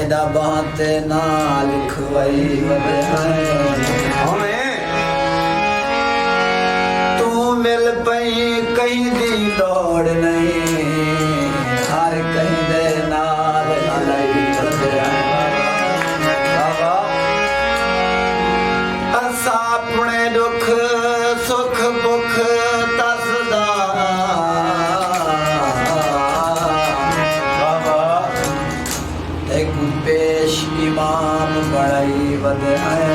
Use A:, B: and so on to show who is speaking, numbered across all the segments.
A: तेदा बाते ना लिखवाई वधाए तू मिल पई कहीं दी दौड़ नहीं हर कहीं दे नाल अलई असा अपने दुख सुख बुख तसदा एक पेश इमाम बड़ाई वधाए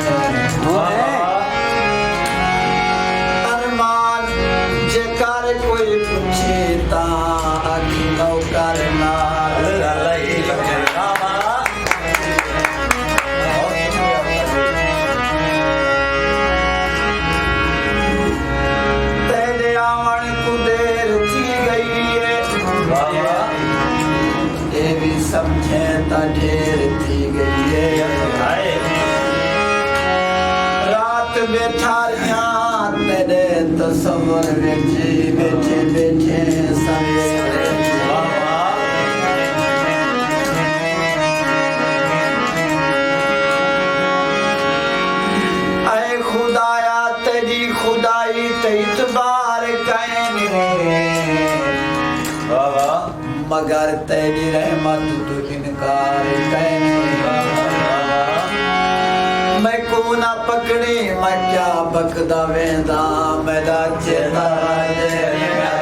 A: अरमान जेकर कोई पूछे ता अखी नौकर नाल अलई तेरे आवन को देर थी गई है ये भी समझे ता ढेर थी गई है रात बैठा रिया तेरे तस्वर विच बैठे बैठे सवेरे ऐ खुदाया तेरी खुदाई ते इतबार कैने मगर तेरी रहमत तो इनकार कैने मैं को ना पकड़ी मैं क्या बकदा वेंदा मेरा चेता